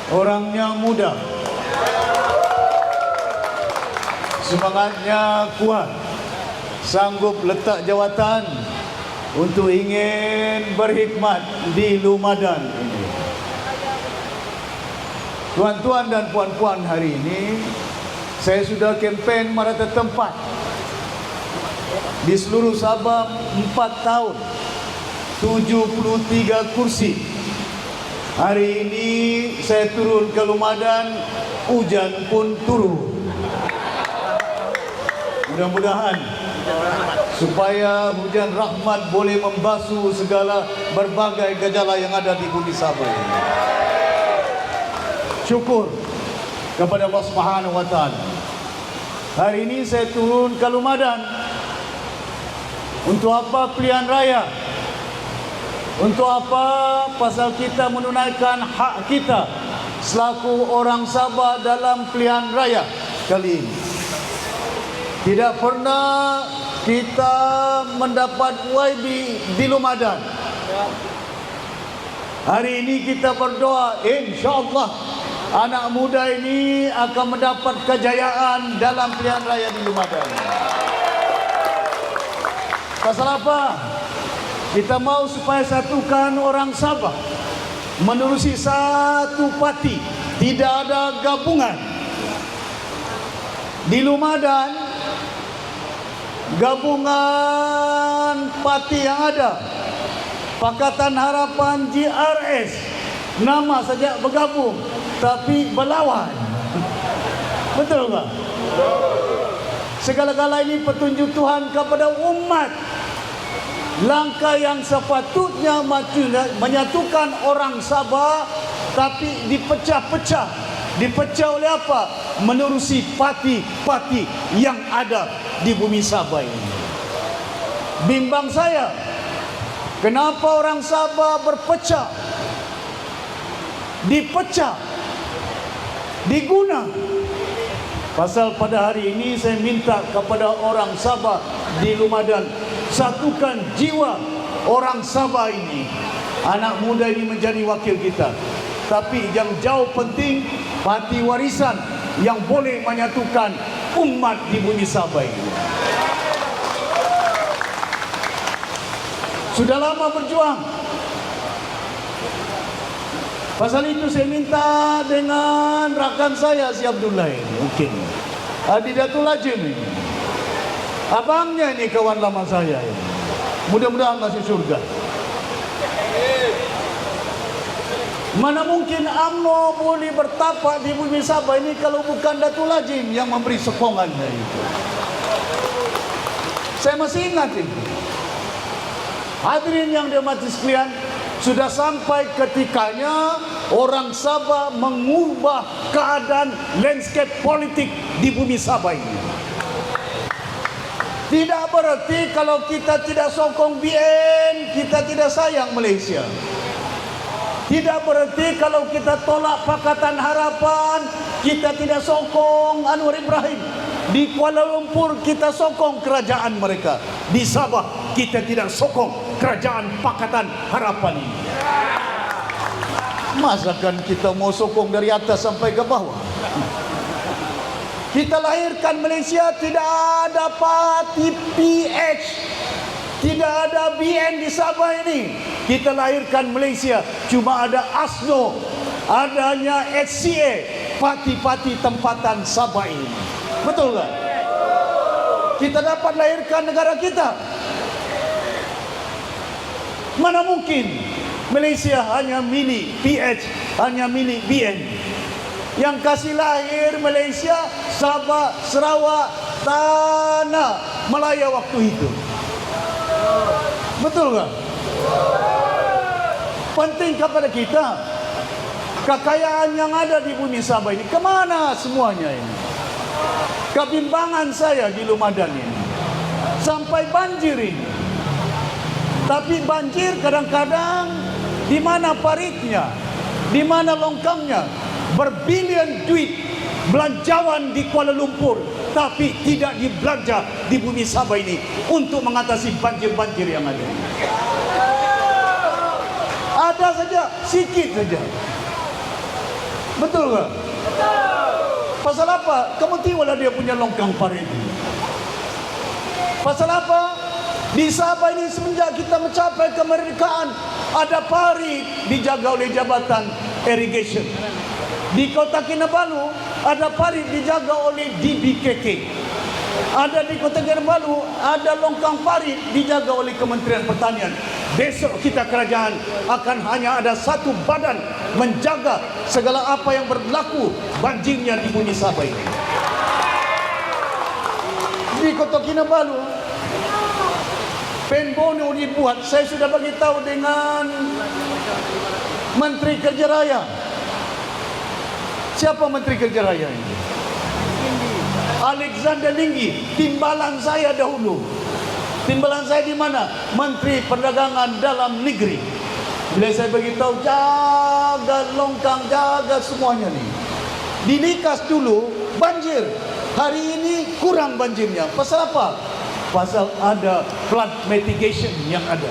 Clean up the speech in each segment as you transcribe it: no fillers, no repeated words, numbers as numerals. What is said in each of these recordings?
Orangnya muda, semangatnya kuat, sanggup letak jawatan untuk ingin berkhidmat di Lumadan ini. Tuan-tuan dan puan-puan, hari ini saya sudah kempen merata tempat di seluruh Sabah 4 tahun, 73 kursi. Hari ini saya turun ke Lumadan, hujan pun turun. Mudah-mudahan supaya hujan rahmat boleh membasuh segala berbagai gejala yang ada di bumi Sabah ini. Syukur kepada Allah Subhanahu wa taala. Hari ini saya turun ke Lumadan. Untuk apa pilihan raya? Untuk apa? Pasal kita menunaikan hak kita selaku orang Sabah dalam pilihan raya kali ini. Tidak pernah kita mendapat YB di Lumadan. Hari ini kita berdoa, insya-Allah anak muda ini akan mendapat kejayaan dalam pilihan raya di Lumadan. Pasal apa? Kita mau supaya satukan orang Sabah menerusi satu parti, tidak ada gabungan. Di Lumadan, gabungan parti yang ada, Pakatan Harapan GRS, nama saja bergabung tapi berlawan. Betul tak? Segala-gala ini petunjuk Tuhan kepada umat. Langkah yang sepatutnya menyatukan orang Sabah, tapi dipecah-pecah. Dipecah oleh apa? Menerusi parti-parti yang ada di bumi Sabah ini. Bimbang saya, kenapa orang Sabah berpecah, dipecah, diguna. Pasal pada hari ini saya minta kepada orang Sabah di Lumadan, satukan jiwa orang Sabah ini. Anak muda ini menjadi wakil kita. Tapi yang jauh penting, parti warisan yang boleh menyatukan umat di bumi Sabah ini. Sudah lama berjuang. Pasal itu saya minta dengan rakan saya si Abdullah ini, mungkin Adidatul Lajim ini, abangnya ini, kawan lama saya ini. Mudah-mudahan masih surga. Mana mungkin UMNO boleh bertapak di bumi Sabah ini kalau bukan Datul Lajim yang memberi sokongannya itu. Saya masih ingat itu. Hadirin yang dirahmati sekalian, sudah sampai ketikanya orang Sabah mengubah keadaan landscape politik di bumi Sabah ini. Tidak berarti kalau kita tidak sokong BN, kita tidak sayang Malaysia. Tidak berarti kalau kita tolak Pakatan Harapan, kita tidak sokong Anwar Ibrahim. Di Kuala Lumpur kita sokong kerajaan mereka. Di Sabah kita tidak sokong kerajaan Pakatan Harapan ini. Masakan kita mau sokong dari atas sampai ke bawah? Kita lahirkan Malaysia, tidak ada parti PH, tidak ada BN di Sabah ini. Kita lahirkan Malaysia, cuma ada ASNO, adanya HCA, parti-parti tempatan Sabah ini. Betul tak? Kita dapat lahirkan negara kita. Mana mungkin Malaysia hanya milik PH, hanya milik BN. Yang kasih lahir Malaysia, Sabah, Sarawak, Tanah Melaya waktu itu. Betul tak? Penting kepada kita, kekayaan yang ada di bumi Sabah ini, kemana semuanya ini? Kebimbangan saya di Lumadan ini, sampai banjir ini. Tapi banjir kadang-kadang di mana paritnya, di mana longkangnya, berbilion duit belanjawan di Kuala Lumpur, tapi tidak dibelanja di bumi Sabah ini untuk mengatasi banjir-banjir yang ada. Ada saja, sikit saja. Betul nggak? Pasal apa? Kamu tengoklah dia punya longkang parit. Pasal apa? Di Sabah ini semenjak kita mencapai kemerdekaan, ada parit dijaga oleh Jabatan Irrigation. Di Kota Kinabalu ada parit dijaga oleh DBKK. Ada di Kota Kinabalu ada longkang parit dijaga oleh Kementerian Pertanian. Besok kita kerajaan akan hanya ada satu badan menjaga segala apa yang berlaku banjirnya di bumi Sabah ini. Di Kota Kinabalu Penbono dibuat. Saya sudah bagi tahu dengan Menteri Kerja Raya. Siapa Menteri Kerja Raya ini? Alexander Linggi. Timbalan saya dahulu. Timbalan saya di mana? Menteri Perdagangan Dalam Negeri. Bila saya bagi tahu, jaga longkang, jaga semuanya nih. Di Likas dulu banjir. Hari ini kurang banjirnya. Pasal apa? Pasal ada flood mitigation yang ada.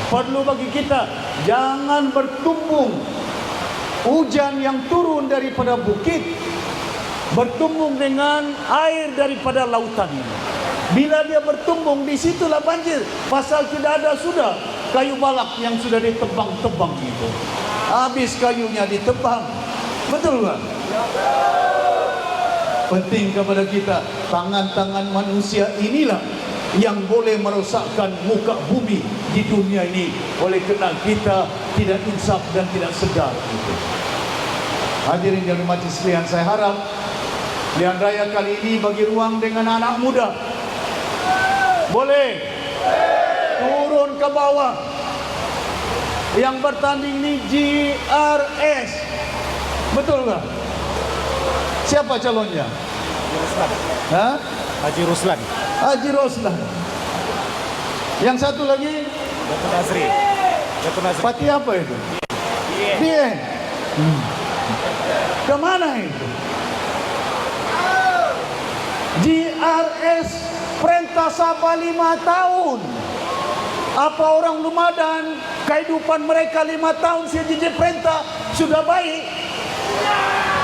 Perlu bagi kita jangan bertumbung hujan yang turun daripada bukit bertumbung dengan air daripada lautan ini. Bila dia bertumbung, di situlah banjir. Pasal tidak ada sudah kayu balak yang sudah ditebang-tebang itu. Habis kayunya ditebang. Betul tak? Penting kepada kita, tangan-tangan manusia inilah yang boleh merosakkan muka bumi di dunia ini. Oleh kerana kita tidak insaf dan tidak sedar. Hadirin yang hormati sekalian, saya harap pilihan raya kali ini bagi ruang dengan anak muda. Boleh turun ke bawah. Yang bertanding ini GRS. Betul tak? Siapa calonnya? Hah? Haji Ruslan. Haji Roslan. Yang satu lagi Dato' Nazri. Dato' Nazri. parti apa itu? Dia. Kemana itu? GRS perintah Sabah 5 tahun. Apa orang Lumadan kehidupan mereka 5 tahun sejak perintah sudah baik?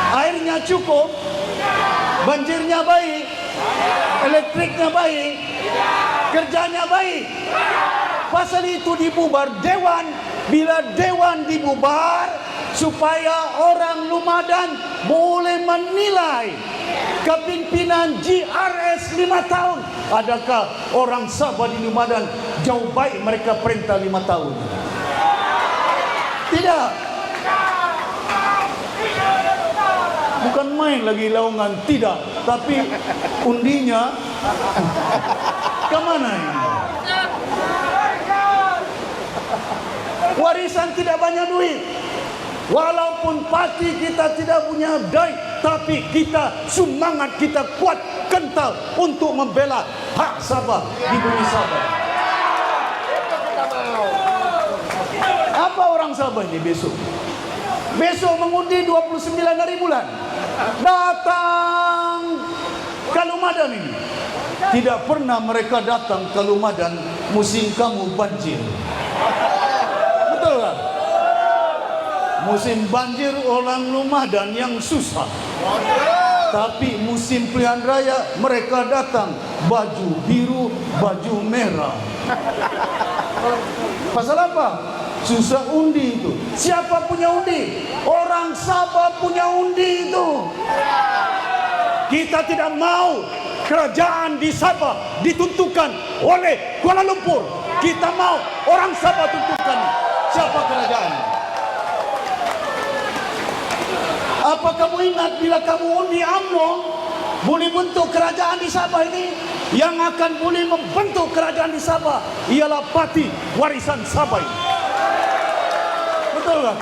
Airnya cukup, banjirnya baik, elektriknya baik, kerjanya baik. Pasal itu dibubar dewan. Bila dewan dibubar, supaya orang Lumadan boleh menilai kepimpinan GRS 5 tahun. Adakah orang Sabah di Lumadan jauh baik mereka perintah 5 tahun? Tidak. Bukan main lagi laungan, tidak. Tapi undinya kemana ini? Warisan tidak banyak duit. Walaupun parti kita tidak punya dai, tapi kita semangat kita kuat, kental untuk membela hak Sabah di bumi Sabah. Apa orang Sabah ini besok? Besok mengundi 29 hari bulan. Datang ke Lumadan ini. Tidak pernah mereka datang ke Lumadan musim kamu banjir. Betul tak? Musim banjir orang Lumadan yang susah. Tapi musim pilihan raya mereka datang baju biru, baju merah. Pasal apa? Susah undi itu. Siapa punya undi? Orang Sabah punya undi itu. Kita tidak mau kerajaan di Sabah ditentukan oleh Kuala Lumpur. Kita mau orang Sabah tentukan siapa kerajaan. Apa kamu ingat bila kamu undi UMNO boleh bentuk kerajaan di Sabah ini? Yang akan boleh membentuk kerajaan di Sabah ialah Parti Warisan Sabah ini. Betul tak?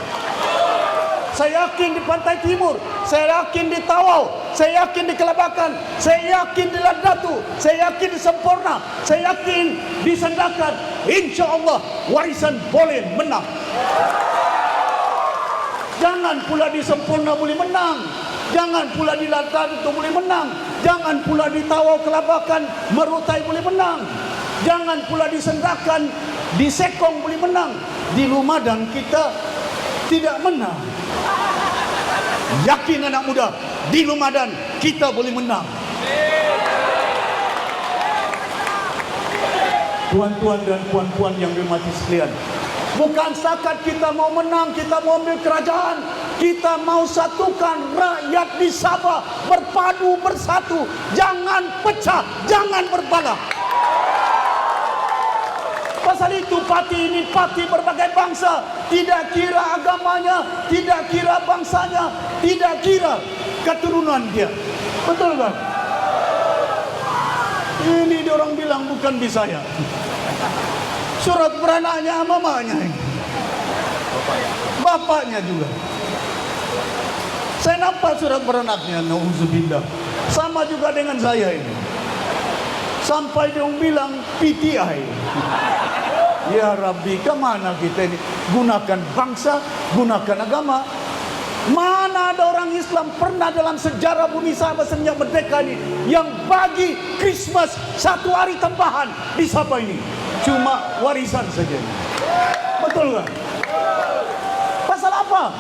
Saya yakin di Pantai Timur, saya yakin di Tawau, saya yakin di Kelabakan, saya yakin di Ladatu, saya yakin di Sempurna, saya yakin di Sandakan. Insya Allah Warisan boleh menang. Jangan pula di Sempurna boleh menang, jangan pula di Ladatu boleh menang, jangan pula di Tawau, Kelabakan, Merutai boleh menang, jangan pula di Sandakan, di Sekong boleh menang. Di Lumadan kita tidak menang. Yakin anak muda, di Ramadan kita boleh menang. Tuan-tuan dan puan-puan yang dirahmati sekalian, bukan setakat kita mau menang, kita mau ambil kerajaan, kita mau satukan rakyat di Sabah, berpadu bersatu, jangan pecah, jangan berbalah. Pasal itu parti ini parti berbagai bangsa, tidak kira agamanya, tidak kira bangsanya, tidak kira keturunan dia. Betul kan? Ini diorang bilang bukan Bisaya. Surat beranaknya mamanya, bapaknya juga. Saya nampak surat beranaknya, nauzubillah. Sama juga dengan saya ini. Sampai dia bilang PTI. Ya Rabbi, kemana kita ini? Gunakan bangsa, gunakan agama. Mana ada orang Islam pernah dalam sejarah bumi Sabah semenjak merdeka ini yang bagi Christmas satu hari tambahan di Sabah ini? Cuma warisan saja. Betul kan? Pasal apa?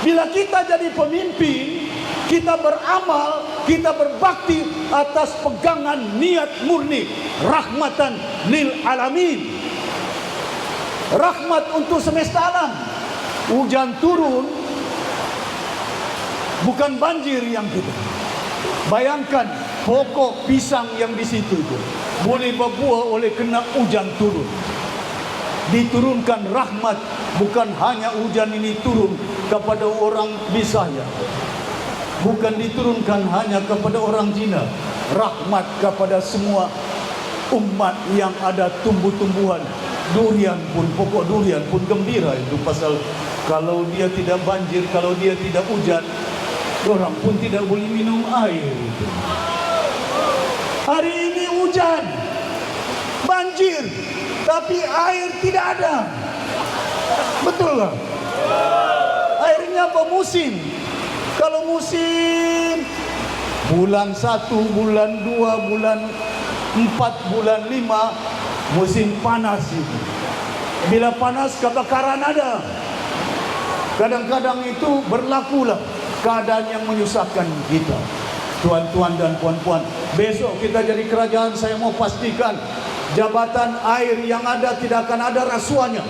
Bila kita jadi pemimpin, kita beramal, kita berbakti atas pegangan niat murni rahmatan lil alamin, rahmat untuk semesta alam. Hujan turun, bukan banjir yang kita. Bayangkan pokok pisang yang di situ itu boleh berbuah oleh kena hujan turun. Diturunkan rahmat, bukan hanya hujan ini turun kepada orang Bisaya, bukan diturunkan hanya kepada orang Cina. Rahmat kepada semua umat yang ada tumbuh-tumbuhan. Durian pun, pokok durian pun gembira itu. Pasal kalau dia tidak banjir, kalau dia tidak hujan, orang pun tidak boleh minum air itu. Hari ini hujan, banjir, tapi air tidak ada. Betul tak? Airnya bermusim. Kalau musim bulan 1, bulan 2, bulan 4, bulan 5, musim panas itu. Bila panas kebakaran ada. Kadang-kadang itu berlakulah keadaan yang menyusahkan kita. Tuan-tuan dan puan-puan, besok kita jadi kerajaan, saya mau pastikan jabatan air yang ada tidak akan ada rasuahnya.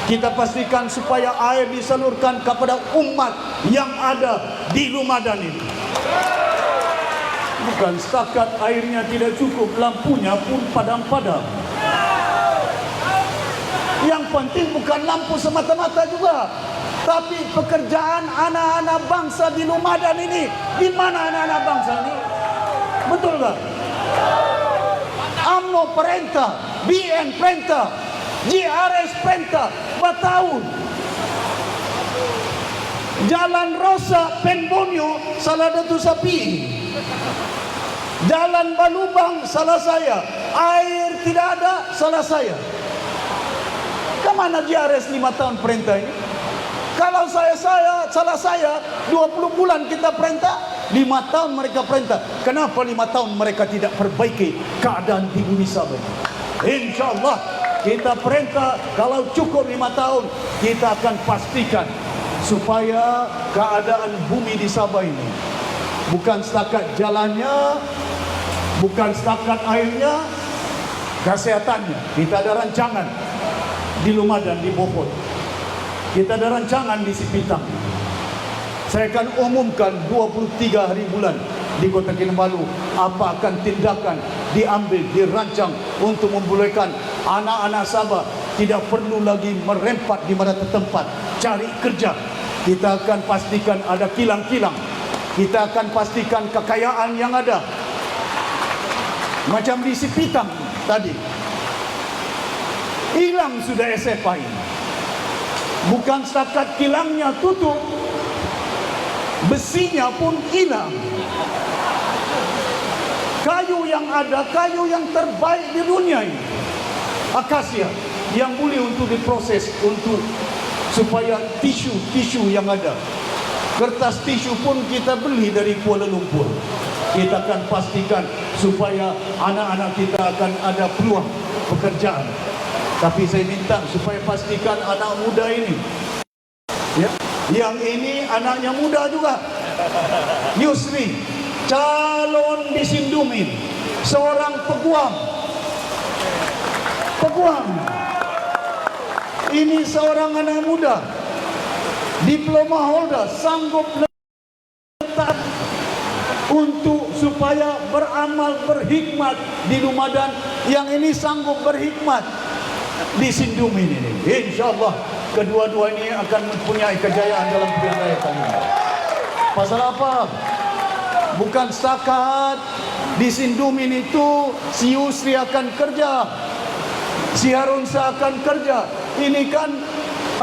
Kita pastikan supaya air disalurkan kepada umat yang ada di Ramadan ini. Bukan setakat airnya tidak cukup, lampunya pun padam-padam. Yang penting bukan lampu semata-mata juga, tapi pekerjaan anak-anak bangsa di Ramadan ini. Di mana anak-anak bangsa ini? Betul tak? UMNO perintah, BN perintah, JRS perintah, bertahun. Jalan Rosa Penbonyo salah satu sapi. Jalan Balubang salah saya. Air tidak ada salah saya. Kemana JRS 5 tahun perintah ini? Kalau salah saya 20 bulan kita perintah, 5 tahun mereka perintah. Kenapa 5 tahun mereka tidak perbaiki keadaan di bumi Sabah? InsyaAllah kita perintah, kalau cukup 5 tahun, kita akan pastikan supaya keadaan bumi di Sabah ini, bukan setakat jalannya, bukan setakat airnya, kesehatannya. Kita ada rancangan di Lumajang, di Bopot. Kita ada rancangan di Sipitang. Saya akan umumkan 23 hari bulan di Kota Kinabalu apa akan tindakan diambil, dirancang untuk membolehkan anak-anak Sabah tidak perlu lagi merempat di mana tempat cari kerja. Kita akan pastikan ada kilang-kilang. Kita akan pastikan kekayaan yang ada. Macam di Sipitang tadi, hilang sudah SFI. Bukan setakat kilangnya tutup, besinya pun hilang. Kayu yang ada, kayu yang terbaik di dunia ini, akasia, yang boleh untuk diproses untuk supaya tisu yang ada. Kertas tisu pun kita beli dari Kuala Lumpur. Kita akan pastikan supaya anak-anak kita akan ada peluang pekerjaan. Tapi saya minta supaya pastikan anak muda ini, ya, yang ini anaknya muda juga, Yusri, calon di Sindumin, seorang peguam. Ini seorang anak muda, diploma holder, sanggup letak untuk supaya beramal berhikmat di Lumajang, yang ini sanggup berhikmat di Sindumin ini. InsyaAllah kedua-dua ini akan mempunyai kejayaan dalam pilihan raya kali ini. Pasal apa? Bukan setakat di Sindumin itu si Yusri akan kerja, si Harunsa akan kerja. Ini kan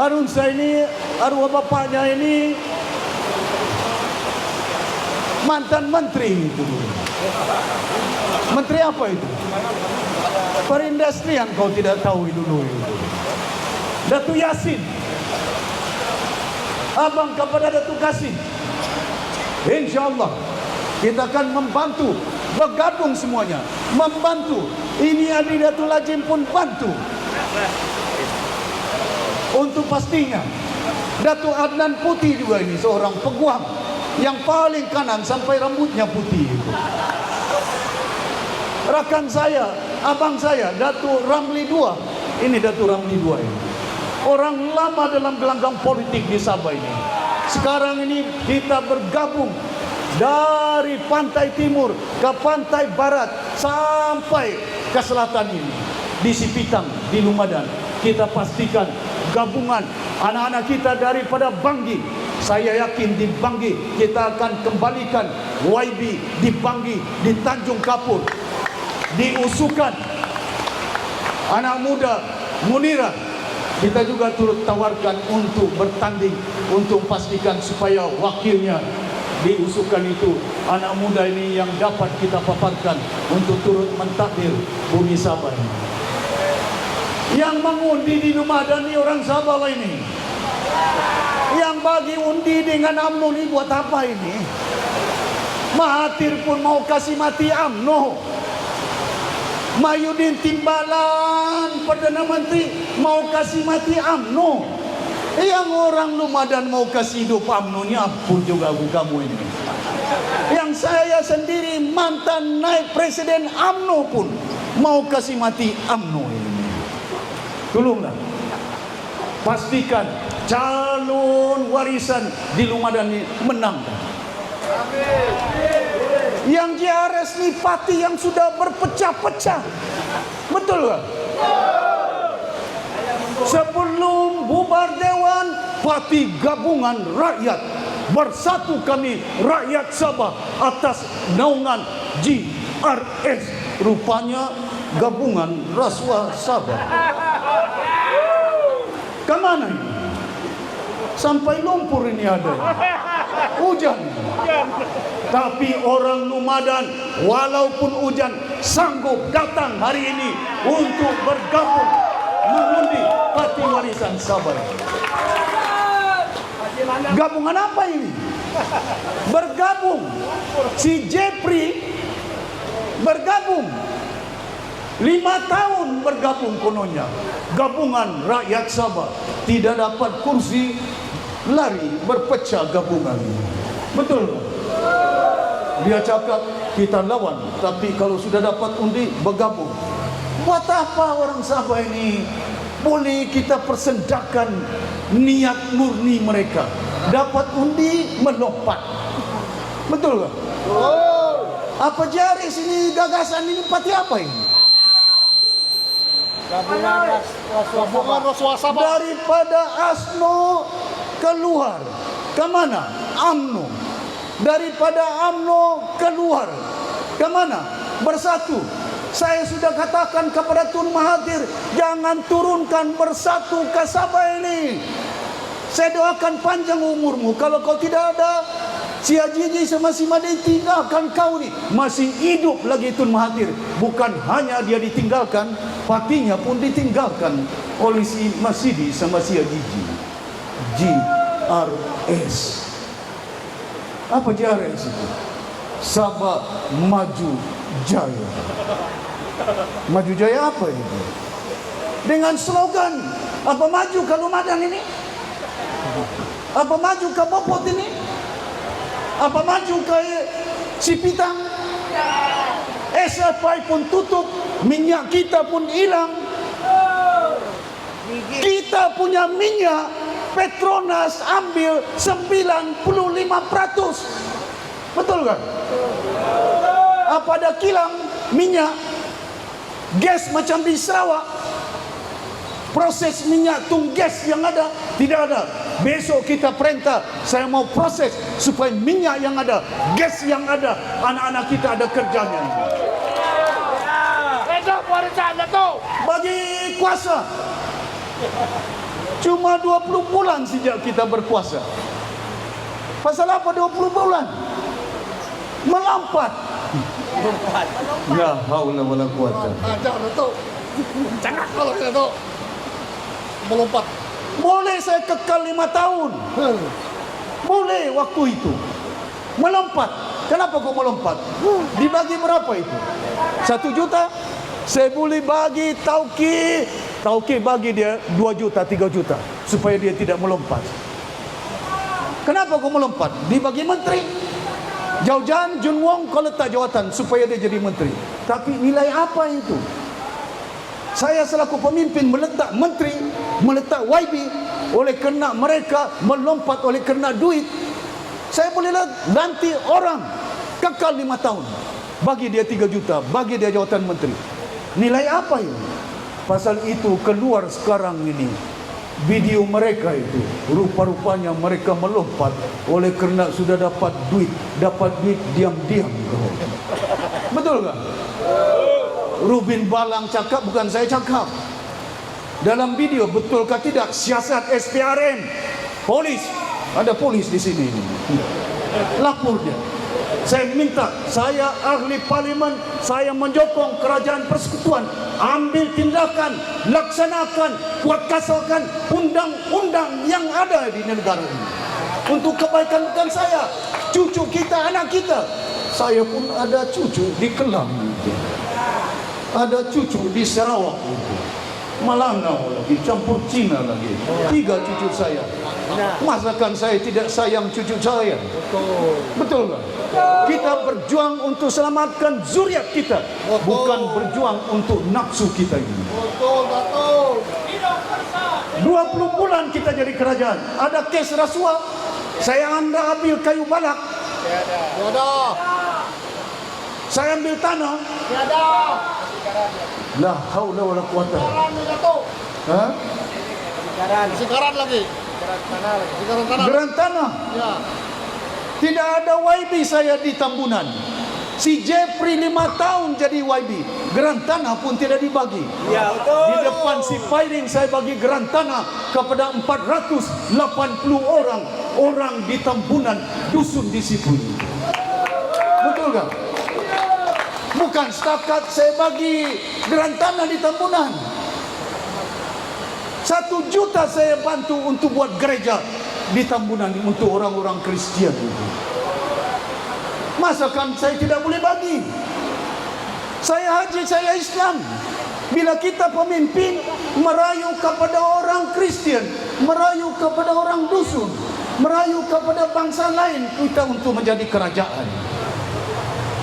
Harunsa ini, arwah bapaknya ini mantan menteri itu. Menteri apa itu? Perindustrian, kau tidak tahu dulu itu. Datuk Yasin, abang kepada Datuk Kasih. InsyaAllah kita akan membantu, bergabung semuanya, membantu. Ini Adi Datuk Lajim pun bantu. Untuk pastinya Datuk Adnan Putih juga ini seorang peguam yang paling kanan sampai rambutnya putih itu. Rakan saya, abang saya, Datuk Ramli II. Ini Datuk Ramli II ini. Orang lama dalam gelanggang politik di Sabah ini. Sekarang ini kita bergabung dari pantai timur ke pantai barat sampai ke selatan ini. Di Sipitang, di Lumajang. Kita pastikan gabungan anak-anak kita daripada Bangi. Saya yakin di Bangi kita akan kembalikan YB di Bangi, di Tanjung Kapur. Diusukan anak muda Munira, kita juga turut tawarkan untuk bertanding, untuk pastikan supaya wakilnya diusukan itu anak muda ini yang dapat kita paparkan untuk turut mentadbir bumi Sabah ini. Yang mengundi di Lumajang ini orang Sabah lah ini. Yang bagi undi dengan UMNO ini buat apa ini? Mahathir pun mau kasih mati UMNO. Mahyudin Timbalan Perdana Menteri mau kasih mati UMNO. Yang orang Lumajang mau kasih hidup UMNO ni ampun juga kamu ini. Yang saya sendiri mantan naik presiden UMNO pun mau kasih mati UMNO ini. Tolonglah pastikan calon warisan di Lumajang ini menang. Yang JRS ni parti yang sudah berpecah-pecah. Betul tak? Sebelum bubar Dewan, Parti Gabungan Rakyat, bersatu kami rakyat Sabah atas naungan JRS. Rupanya Gabungan Rasuah Sabah. Kemana ini? Sampai lumpur ini ada. Hujan. Tapi orang Lumajang walaupun hujan sanggup datang hari ini untuk bergabung mengundi Parti Warisan Sabah. Gabungan apa ini? Bergabung. Si Jepri bergabung. 5 tahun bergabung kononnya. Gabungan Rakyat Sabah tidak dapat kursi, lari berpecah gabungan. Betul? Dia cakap kita lawan, tapi kalau sudah dapat undi bergabung. Buat apa orang Sabah ini? Boleh kita persendakan niat murni mereka. Dapat undi melompat. Betul tak? Apa JRS ini, gagasan ini parti apa ini? Gabungan Rasuah Sabah. Daripada ASNO keluar, ke mana? UMNO. Daripada UMNO keluar, ke mana? Bersatu. Saya sudah katakan kepada Tun Mahathir, jangan turunkan Bersatu ke Sabah ini. Saya doakan panjang umurmu. Kalau kau tidak ada, si Haji sama si Madi tinggalkan kau ni. Masih hidup lagi Tun Mahathir. Bukan hanya dia ditinggalkan, partinya pun ditinggalkan oleh si Masidi sama si Haji. JRS. Apa JRS itu? Sabah Maju Jaya. Maju Jaya apa itu? Dengan slogan apa maju ke Lumajang ini? Apa maju ke Bopot ini? Apa maju ke Sipitang? SFI pun tutup, minyak kita pun hilang. Kita punya minyak Petronas ambil 95%. Betul kan? Apa ada kilang minyak? Gas macam di Sarawak. Proses minyak gas yang ada tidak ada. Besok kita perintah, saya mau proses supaya minyak yang ada, gas yang ada, anak-anak kita ada kerjanya. Bagi kuasa cuma 20 bulan sejak kita berkuasa. Pasal apa 20 bulan? Melampat. La haula wala quwata. Jangan Datuk. Jangan kalau Datuk melompat. Boleh saya kekal 5 tahun. Boleh waktu itu. Melompat. Kenapa kau melompat? Dibagi berapa itu? 1 juta? Saya boleh bagi Tauki. Tauki bagi dia 2 juta, 3 juta. Supaya dia tidak melompat. Kenapa kau melompat? Dibagi menteri. Jauh-jauh Jun Wong kau letak jawatan supaya dia jadi menteri. Tapi nilai apa itu? Saya selaku pemimpin meletak menteri, meletak YB oleh kerana mereka melompat oleh kerana duit. Saya boleh ganti orang kekal 5 tahun. Bagi dia 3 juta, bagi dia jawatan menteri. Nilai apa ini? Pasal itu keluar sekarang ini video mereka itu. Rupa-rupanya mereka melompat oleh kerana sudah dapat duit diam-diam. Betul tak? Rubin Balang cakap, bukan saya cakap. Dalam video, betulkah tidak siasat SPRM? Polis, ada polis di sini. Lapor dia. Saya minta, saya ahli parlimen, saya menyokong kerajaan persekutuan ambil tindakan, laksanakan, kuatkasakan undang-undang yang ada di negara ini untuk kebaikan bukan saya, cucu kita, anak kita. Saya pun ada cucu di Kelang, ada cucu di Sarawak, Malanau lagi, campur Cina lagi. 3 cucu saya. Masakan saya tidak sayang cucu saya? Betul tak? Kita berjuang untuk selamatkan zuriat kita, bukan berjuang untuk nafsu kita ini. Betul. 20 bulan kita jadi kerajaan. Ada kes rasuah, saya anda ambil kayu balak. Tiada. Saya ambil tanah. Tiada. La haula wala quwata. Sikaran ni Datuk. Ha? Sikaran lagi. Sikaran tanah. Geran tanah. Ya. Tidak ada YB saya di Tambunan. Si Jeffrey 5 tahun jadi YB. Geran tanah pun tidak dibagi. Ya, betul. Di depan si Pairing saya bagi geran tanah kepada 480 orang di Tambunan, dusun di situ. Betul kan? Bukan setakat saya bagi geran tanah di Tambunan. 1 juta saya bantu untuk buat gereja di Tambunan untuk orang-orang Kristian itu. Masakan saya tidak boleh bagi? Saya haji, saya Islam. Bila kita pemimpin merayu kepada orang Kristian, merayu kepada orang dusun, merayu kepada bangsa lain kita untuk menjadi kerajaan.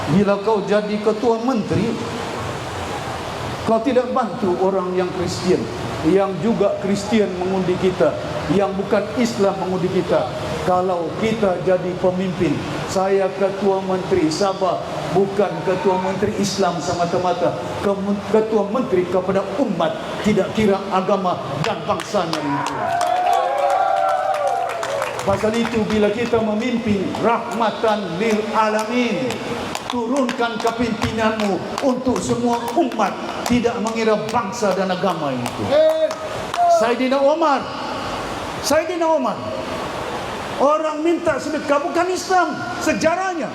Bila kau jadi ketua menteri, kau tidak bantu orang yang Kristian, yang juga Kristian mengundi kita, yang bukan Islam mengundi kita. Kalau kita jadi pemimpin, saya ketua menteri Sabah, bukan ketua menteri Islam semata-mata, ketua menteri kepada umat, tidak kira agama dan bangsanya itu. Pasal itu bila kita memimpin rahmatan lil alamin, turunkan kepimpinanmu untuk semua umat, tidak mengira bangsa dan agama itu. Saidina Umar, orang minta sedekah bukan Islam, sejarahnya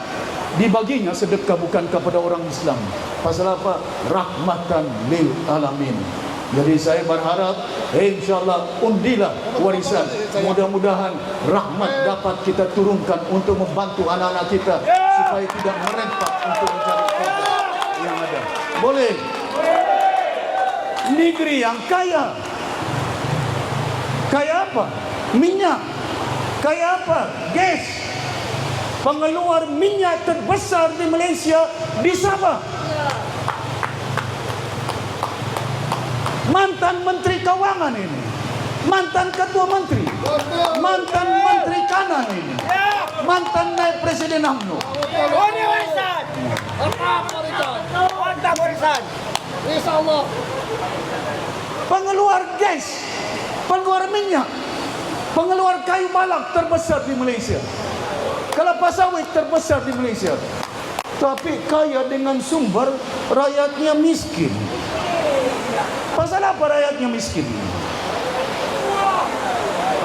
dibaginya sedekah bukan kepada orang Islam. Pasal apa? Rahmatan lil alamin. Jadi saya berharap insyaallah undilah warisan. Mudah-mudahan rahmat dapat kita turunkan untuk membantu anak-anak kita supaya tidak merempat untuk mencari kerja yang ada. Boleh. Negeri yang kaya. Kaya apa? Minyak. Kaya apa? Gas. pengeluar minyak terbesar di Malaysia di Sabah. Mantan Menteri Keuangan ini, mantan Ketua Menteri, mantan Menteri Kanan ini, mantan naib Presiden UMNO. Ini warisan. Mantap warisan. Insyaallah. Pengeluar gas, pengeluar minyak, pengeluar kayu balak terbesar di Malaysia. Kelapa sawit terbesar di Malaysia. Tapi kaya dengan sumber rakyatnya miskin. Pasal apa rakyatnya miskin?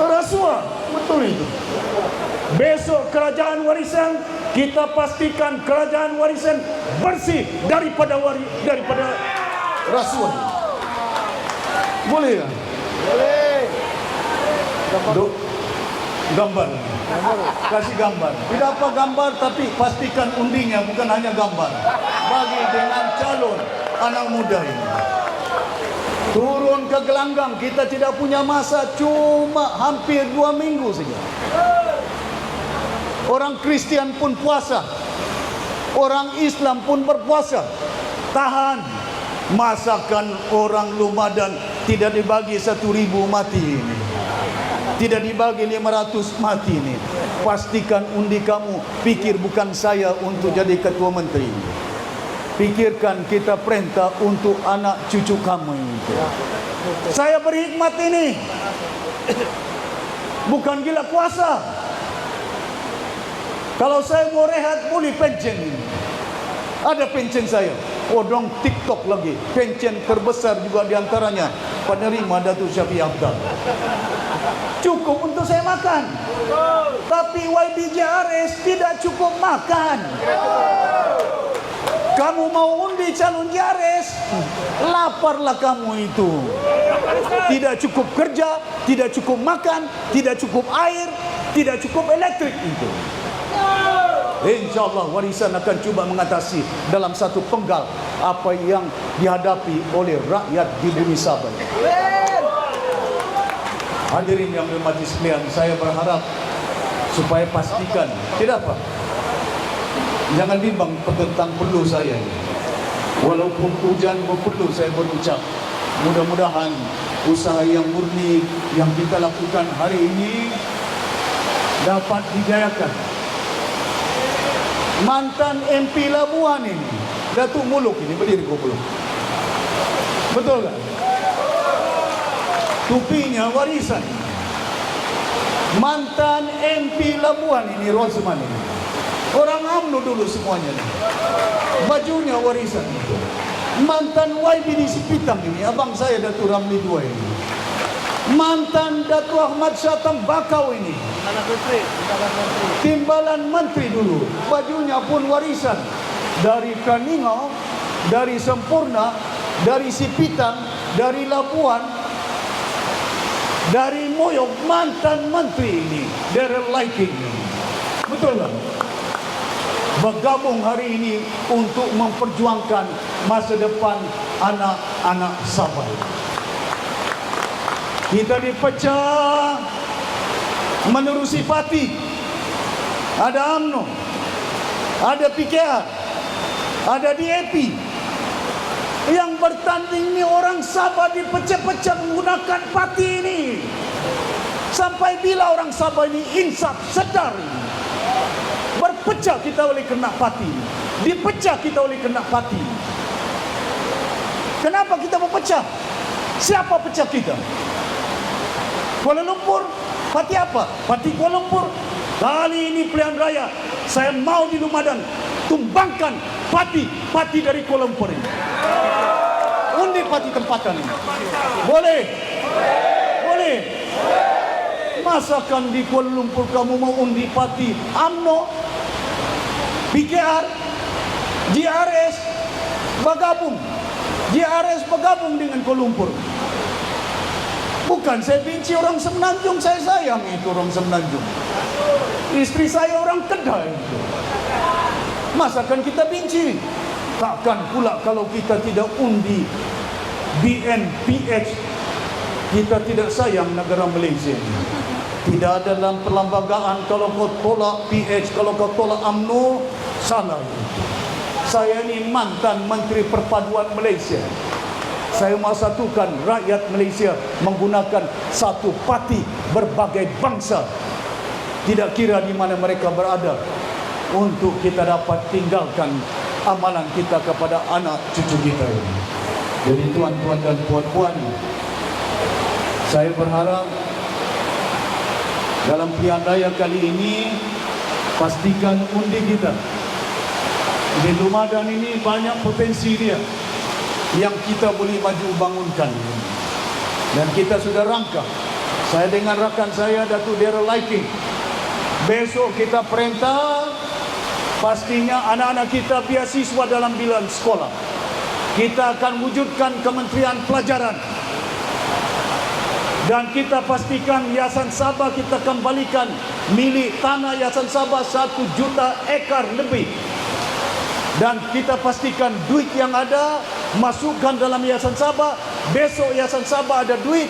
Rasuah, betul itu. Besok kerajaan warisan, kita pastikan kerajaan warisan bersih daripada rasuah. Boleh tak? Boleh. Gambar. Kasih gambar. Tidak apa gambar, tapi pastikan undinya bukan hanya gambar. Bagi dengan calon anak muda ini. Turun ke gelanggang, kita tidak punya masa, cuma hampir 2 minggu saja. Orang Kristian pun puasa, orang Islam pun berpuasa. Tahan. Masakan orang Lumadan tidak dibagi 1.000 mati ini, tidak dibagi 500 mati ini. Pastikan undi kamu. Pikir bukan saya untuk jadi ketua menteri. Pikirkan kita perintah untuk anak cucu kamu ini. Saya berhikmat ini bukan gila kuasa. Kalau saya mau rehat, boleh pension ini. Ada pension saya. Odong TikTok lagi. Pension terbesar juga diantaranya penerima Datuk Syafiee Apdah. Cukup untuk saya makan. Tapi YBJRS tidak cukup makan. Kamu mau undi calon JRS, laparlah kamu itu. Tidak cukup kerja, tidak cukup makan, tidak cukup air, tidak cukup elektrik itu. InsyaAllah warisan akan cuba mengatasi dalam satu penggal apa yang dihadapi oleh rakyat di bumi Sabah. Hadirin yang berhormat sekalian, saya berharap supaya pastikan, tidak apa, jangan bimbang tentang perlu saya. Walaupun hujan perlu saya berucap, mudah-mudahan usaha yang murni yang kita lakukan hari ini dapat dijayakan. Mantan MP Labuan ini, Datuk Muluk ini, berdiri kau belum? Betul tak? Tupinya warisan. Mantan MP Labuan ini, Rosman ini, orang UMNO dulu semuanya ini. Bajunya warisan. Mantan YB di Sipitang ini, abang saya Datuk Ramli II ini. Mantan Datuk Ahmad Shah Tembakau ini, timbalan menteri dulu, bajunya pun warisan. Dari Kaningau, dari Sempurna, dari Sipitang, dari Labuan, dari Moyong, mantan menteri ini, Daryl Lighting ini. Betul tak? Bergabung hari ini untuk memperjuangkan masa depan anak-anak Sabah. Kita dipecah menerusi parti. Ada UMNO, ada PKR, ada DAP. Yang bertanding ni orang Sabah dipecah-pecah menggunakan parti ini. Sampai bila orang Sabah ini insaf, sedar ini. Berpecah kita oleh kena parti. Dipecah kita oleh kena parti. Kenapa kita berpecah? Siapa pecah kita? Kuala Lumpur, parti apa? Parti Kuala Lumpur. Kali ini pilihan raya, saya mau di Lumadan tumbangkan parti dari Kuala Lumpur ini. Undi parti tempatan ini. Boleh? Boleh. Masakan di Kuala Lumpur kamu mau undi parti UMNO, PKR, JRS bergabung. JRS bergabung dengan Kuala Lumpur. Bukan saya benci orang Semenanjung, saya sayang itu orang Semenanjung. Istri saya orang Kedah itu. Masakan kita benci? Takkan pula kalau kita tidak undi BNPH, kita tidak sayang negara Malaysia ini. Tidak ada dalam perlembagaan. Kalau kau tolak PH, kalau kau tolak UMNO, salah. Saya ini mantan Menteri Perpaduan Malaysia. Saya mau satukan rakyat Malaysia menggunakan satu parti berbagai bangsa, tidak kira di mana mereka berada, untuk kita dapat tinggalkan amalan kita kepada anak cucu kita ini. Jadi tuan-tuan dan puan-puan, saya berharap dalam pilihan raya kali ini pastikan undi kita. Di Lumadan ini banyak potensi dia yang kita boleh maju bangunkan, dan kita sudah rangka. Saya dengan rakan saya Datuk Daryl Liking, besok kita perintah pastinya anak-anak kita beasiswa dalam bilangan sekolah. Kita akan wujudkan Kementerian Pelajaran, dan kita pastikan Yayasan Sabah kita kembalikan milik tanah Yayasan Sabah 1 juta ekar lebih. Dan kita pastikan duit yang ada masukkan dalam Yayasan Sabah. Besok Yayasan Sabah ada duit,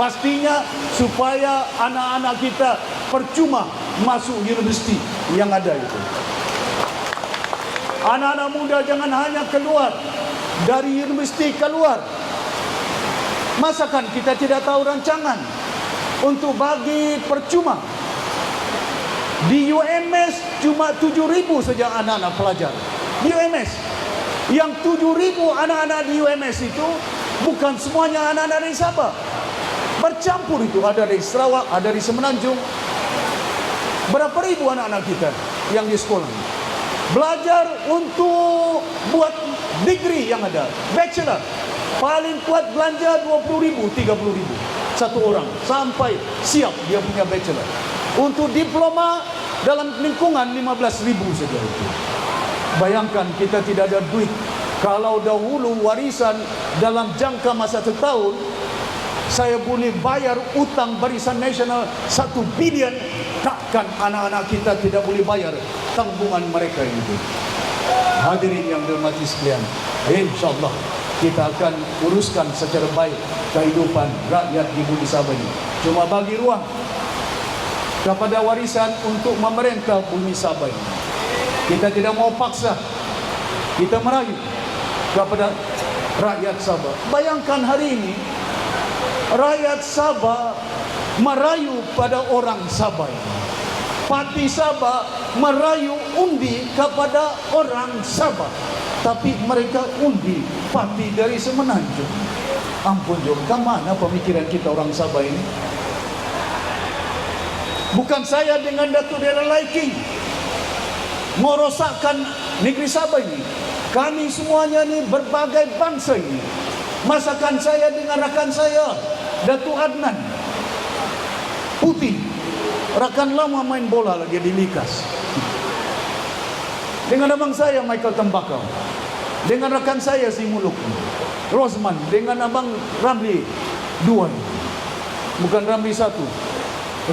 pastinya supaya anak-anak kita percuma masuk universiti yang ada itu. Anak-anak muda jangan hanya keluar dari universiti keluar. Masakan kita tidak tahu rancangan untuk bagi percuma. Di UMS cuma 7,000 saja anak-anak pelajar. Di UMS, yang 7,000 anak-anak di UMS itu bukan semuanya anak-anak dari Sabah. Bercampur itu, ada dari Sarawak, ada dari Semenanjung. Berapa ribu anak-anak kita yang di sekolah belajar untuk buat degree yang ada, bachelor. Paling kuat belanja 20,000, 30,000 satu orang sampai siap dia punya bachelor. Untuk diploma dalam lingkungan 15,000 saja itu. Bayangkan kita tidak ada duit. Kalau dahulu warisan dalam jangka masa setahun, saya boleh bayar utang barisan nasional 1 bilion, takkan anak-anak kita tidak boleh bayar tanggungan mereka itu. Hadirin yang dirahmati sekalian, insyaAllah kita akan uruskan secara baik kehidupan rakyat di bumi Sabah ini. Cuma bagi ruang kepada warisan untuk memerintah bumi Sabah ini. Kita tidak mau paksa, kita merayu kepada rakyat Sabah. Bayangkan hari ini rakyat Sabah merayu pada orang Sabah. Parti Sabah merayu undi kepada orang Sabah, tapi mereka undi parti dari Semenanjung. Ampun Jom, ke mana pemikiran kita orang Sabah ini? Bukan saya dengan Datuk Daryl Liking merosakkan negeri Sabah ini. Kami semuanya ni berbagai bangsa ini. Masakan saya dengan rakan saya Datuk Adnan Putih, rakan lama main bola lagi di Likas. Dengan abang saya Michael Tembakau, dengan rakan saya si Muluk Rosman, dengan abang Ramli 2, bukan Ramli 1,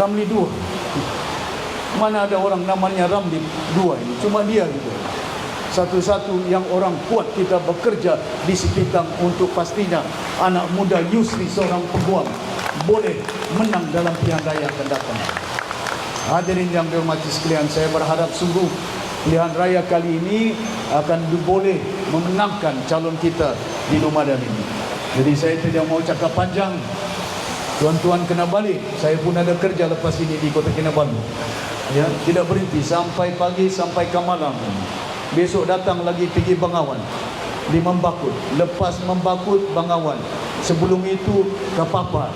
Ramli 2. Mana ada orang namanya Ramli 2 ini, cuma dia gitu. Satu-satu yang orang kuat kita bekerja di sekitar untuk pastinya anak muda Yusri seorang peguam boleh menang dalam pilihan raya akan datang. Hadirin yang dihormati sekalian, saya berharap sungguh pilihan raya kali ini akan boleh memenangkan calon kita di Lumadan ini. Jadi saya tidak mau cakap panjang. Tuan-tuan kena balik. Saya pun ada kerja lepas ini di Kota Kinabalu. Ya, tidak berhenti sampai pagi sampai ke malam. Besok datang lagi pergi Bengawan di Membakut. Lepas Membakut Bengawan. Sebelum itu ke Papar.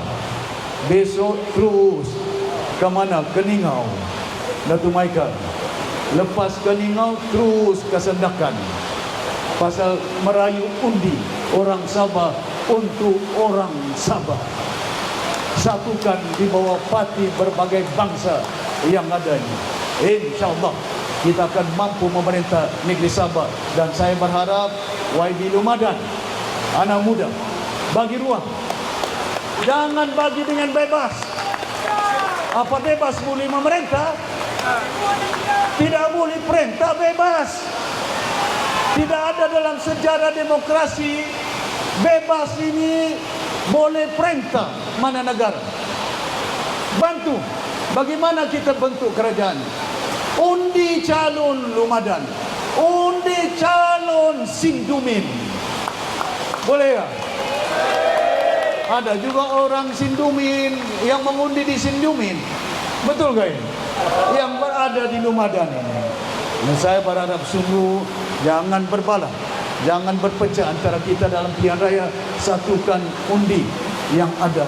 Besok terus ke mana? Ke Ningau, Datuk Michael. Lepas ke Ningau terus ke Sendakan. Pasal merayu undi orang Sabah untuk orang Sabah. Satukan di bawah parti berbagai bangsa yang ada ini. InsyaAllah kita akan mampu memerintah negeri Sabah. Dan saya berharap YB Lumadan, anak muda, bagi ruang. Jangan bagi dengan bebas. Apa bebas boleh memerintah? Tidak boleh perintah bebas. Tidak ada dalam sejarah demokrasi bebas ini boleh perintah mana negara. Bantu Bagaimana kita bentuk kerajaan? Undi calon Lumadan, undi calon Sindumin. Boleh tak? Ada juga orang Sindumin yang mengundi di Sindumin. Betul gak ini? Yang berada di Lumadan ini. Dan saya berharap sungguh jangan berbalah, jangan berpecah antara kita dalam pilihan raya. Satukan undi yang ada.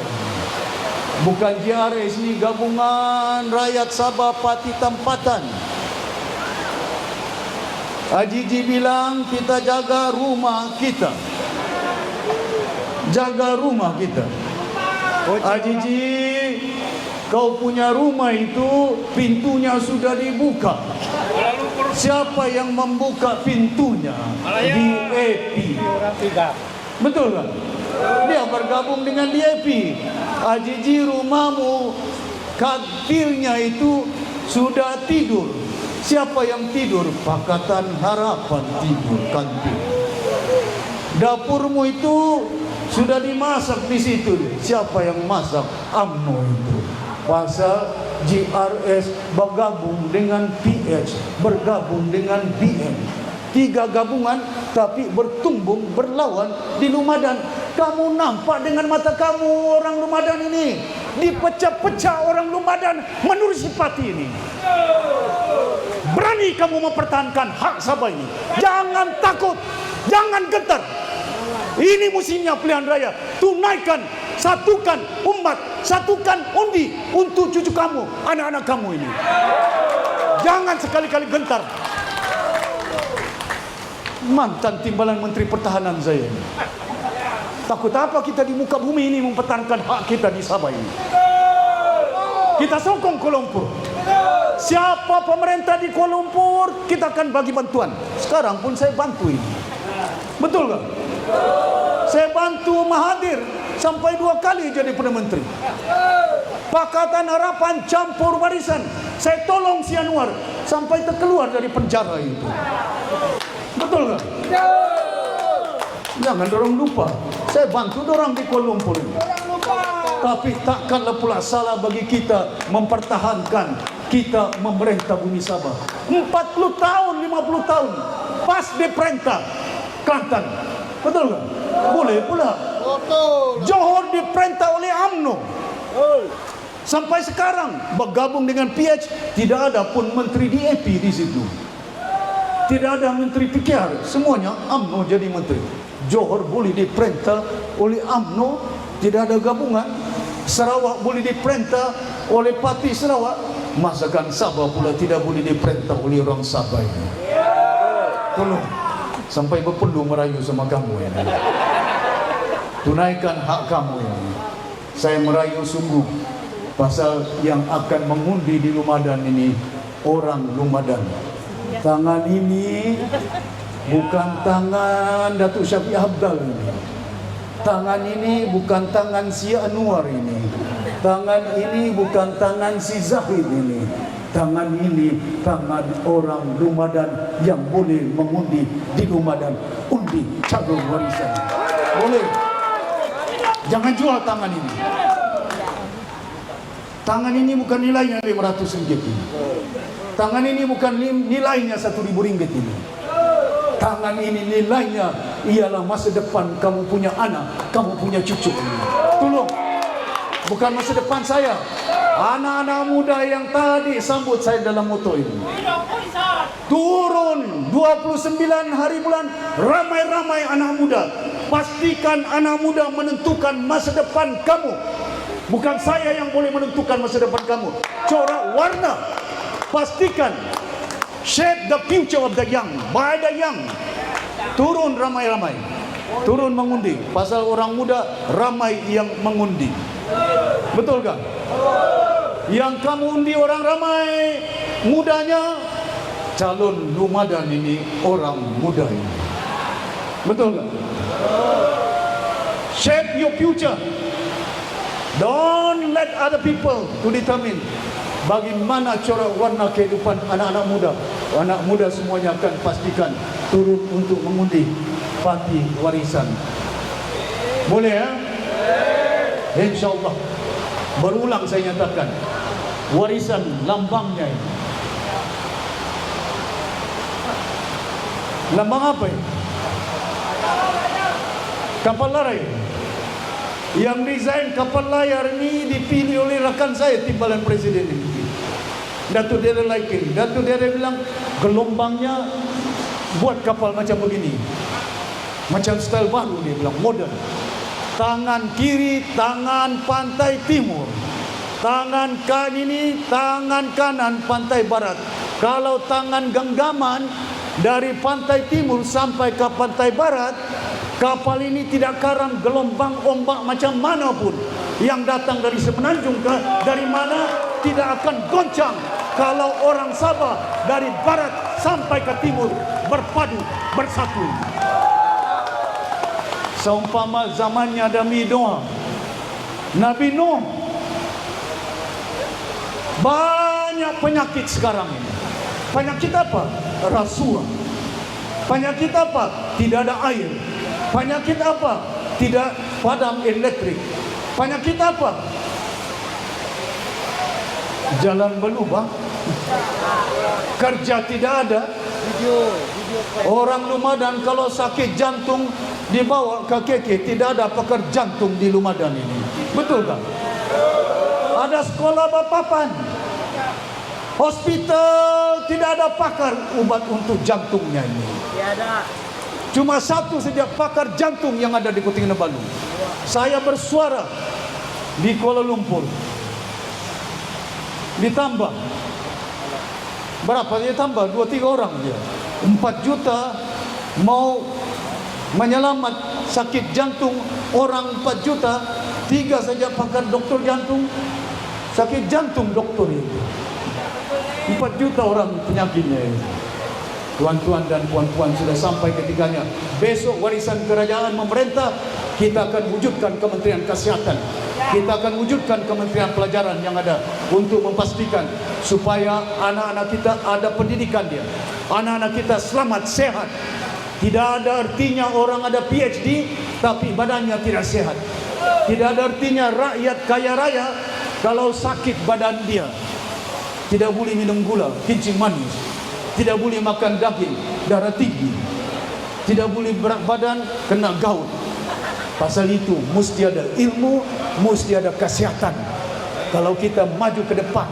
Bukan JRS ini, gabungan rakyat Sabah Pati Tempatan. Haji Ji bilang kita jaga rumah kita, jaga rumah kita. Haji Ji, kau punya rumah itu pintunya sudah dibuka. Siapa yang membuka pintunya? DAP. Betul kan? Dia bergabung dengan DAP. Haji Ji, rumahmu kantilnya itu sudah tidur. Siapa yang tidur? Pakatan Harapan tidur kantil. Dapurmu itu sudah dimasak di situ. Siapa yang masak? UMNO itu. Pasal JRS bergabung dengan PH, bergabung dengan BM. 3 gabungan tapi bertumbung berlawan di Lumadan. Kamu nampak dengan mata kamu orang Lumadan ini dipecah-pecah orang Lumadan menerusi parti ini. Berani kamu mempertahankan hak Sabah ini. Jangan takut, jangan gentar. Ini musimnya pilihan raya. Tunaikan, satukan umat, satukan undi untuk cucu kamu, anak-anak kamu ini. Jangan sekali-kali gentar. Mantan timbalan Menteri Pertahanan saya ini. Takut apa kita di muka bumi ini mempertahankan hak kita di Sabah ini? Kita sokong Kuala Lumpur. Siapa pemerintah di Kuala Lumpur, kita akan bagi bantuan. Sekarang pun saya bantu ini. Betul tak? Saya bantu Mahathir sampai 2 kali jadi Perdana Menteri. Pakatan Harapan campur barisan. Saya tolong si Anwar sampai terkeluar dari penjara itu. Betul tak? Jangan dorang lupa. Saya bantu dorang di Kuala Lumpur ini. Tapi takkanlah pula salah bagi kita mempertahankan kita memerintah bumi Sabah 40 tahun, 50 tahun pas diperintah Kelantan. Betul tak? Boleh pula. Johor diperintah oleh UMNO. Sampai sekarang bergabung dengan PH, tidak ada pun menteri DAP di situ. Tidak ada menteri PKR, semuanya UMNO jadi menteri. Johor boleh diperintah oleh UMNO, tidak ada gabungan. Sarawak boleh diperintah oleh Parti Sarawak. Masakan Sabah pula tidak boleh diperintah oleh orang Sabah ini. Tolong, sampai berperlu merayu sama kamu ini. Tunaikan hak kamu ini. Saya merayu sungguh pasal yang akan mengundi di Lumadan ini orang Lumadan. Tangan ini bukan tangan Datuk Syafiq Habdal ini. Tangan ini bukan tangan si Anwar ini. Tangan ini bukan tangan si Zahid ini. Tangan ini tangan orang Lumadan yang boleh mengundi di Lumadan. Undi calon warisan. Boleh. Jangan jual tangan ini. Tangan ini bukan nilainya 500 ringgit ini. Tangan ini bukan nilainya 1.000 ringgit ini. Tangan ini nilainya ialah masa depan kamu punya anak, kamu punya cucu. Tolong, bukan masa depan saya. Anak-anak muda yang tadi sambut saya dalam moto ini. Turun 29 hari bulan, ramai-ramai anak muda. Pastikan anak muda menentukan masa depan kamu. Bukan saya yang boleh menentukan masa depan kamu. Corak warna. Pastikan. Shape the future of the young. By the young. Turun ramai-ramai. Turun mengundi. Pasal orang muda ramai yang mengundi. Betul kan? Yang kamu undi orang ramai mudanya, calon Lumadan ini orang muda ini. Betul kan? Shape your future. Don't let other people to determine bagaimana corak warna kehidupan anak-anak muda. Anak muda semuanya akan pastikan turun untuk mengundi parti warisan. Boleh ya? InsyaAllah. Berulang saya nyatakan, warisan lambangnya ini. Lambang apa ini? Kapal layar. Yang desain kapal layar ini dipilih oleh rekan saya timbalan presiden ini. Datuk Dere Laikin. Datuk Dere bilang gelombangnya buat kapal macam begini. Macam style baru, dia bilang modern. Tangan kiri, tangan pantai timur. Tangan kanan ini, tangan kanan pantai barat. Kalau tangan genggaman dari pantai timur sampai ke pantai barat, kapal ini tidak karam gelombang ombak macam mana pun yang datang dari semenanjung ke dari mana tidak akan goncang kalau orang Sabah dari barat sampai ke timur berpadu bersatu. Seumpama zamannya Nabi Nuh. Nabi Nuh. Banyak penyakit sekarang ini. Penyakit apa? Rasuah. Penyakit apa? Tidak ada air. Penyakit apa? Tidak padam elektrik. Penyakit apa? Jalan berlubang. Kerja tidak ada. Orang Lumadan kalau sakit jantung dibawa ke KK, tidak ada pakar jantung di Lumadan ini. Betul tak? Ada sekolah bapapan. Hospital tidak ada pakar ubat untuk jantungnya ini. Tiada. Cuma satu saja pakar jantung yang ada di Kota Kinabalu. Saya bersuara di Kuala Lumpur. Ditambah berapa dia tambah? 2-3 orang dia. 4 juta mau menyelamat sakit jantung orang 4 juta. 3 saja pakar doktor jantung. Sakit jantung doktor itu 4 juta orang penyakitnya ini. Tuan-tuan dan puan-puan, sudah sampai ketikanya. Besok warisan kerajaan memerintah, kita akan wujudkan Kementerian Kesihatan. Kita akan wujudkan Kementerian Pelajaran yang ada untuk memastikan supaya anak-anak kita ada pendidikan dia. Anak-anak kita selamat, sehat. Tidak ada artinya orang ada PhD tapi badannya tidak sehat. Tidak ada artinya rakyat kaya raya kalau sakit badan dia. Tidak boleh minum gula, kencing manis. Tidak boleh makan daging, darah tinggi. Tidak boleh berat badan, kena gout. Pasal itu mesti ada ilmu, mesti ada kesihatan. Kalau kita maju ke depan,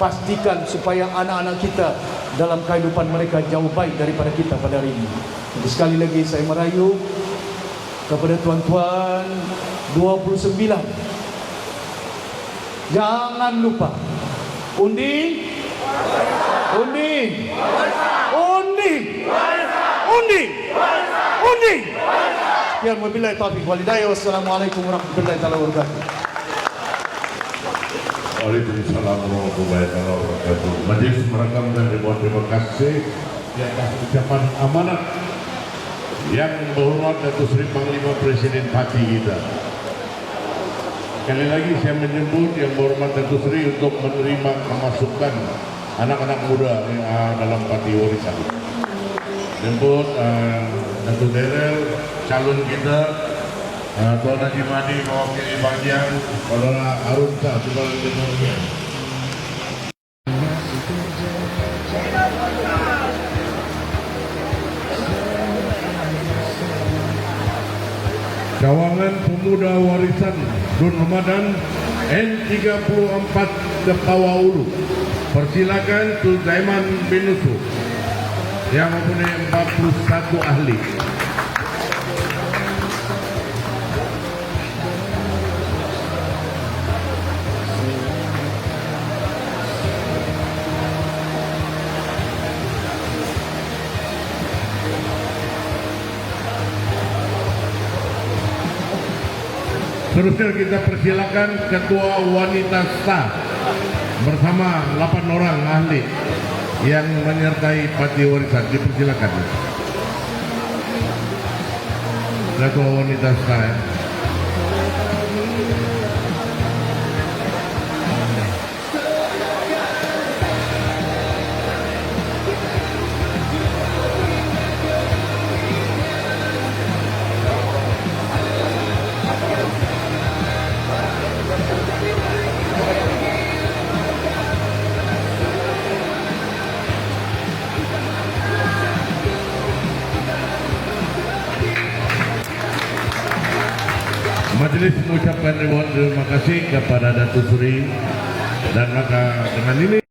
pastikan supaya anak-anak kita dalam kehidupan mereka jauh baik daripada kita pada hari ini. Jadi sekali lagi saya merayu kepada tuan-tuan 29. Jangan lupa undi, undi, undi, undi, undi. Sekian, wabillahi taufiq wal hidayah. Wassalamualaikum warahmatullahi wabarakatuh. Waalaikumsalam warahmatullahi wabarakatuh. Majelis merekam dan ribuan terima kasih di atas ucapan amanat yang berhormat Datuk Seri Panglima Presiden Parti kita. Sekali lagi saya menyebut yang berhormat Datuk Seri untuk menerima kemasukan anak-anak muda dalam parti warisan. Jemput Datuk Dere, calon kita, Tuan Haji Madi mewakili bagian, Saudara Arun Shah sebagai ketua. Cawangan Pemuda Warisan Dun Ramadan N34 Kepawa Ulu. Persilakan Tun Zaiman bin Yusuf yang mempunyai 41 ahli. Terusnya kita persilakan Ketua Wanita Sah bersama 8 orang ahli yang menyertai parti warisan. Dipersilakan Ketua Wanita Sah. Majelis mengucapkan terima kasih kepada Datuk Seri, dan maka dengan ini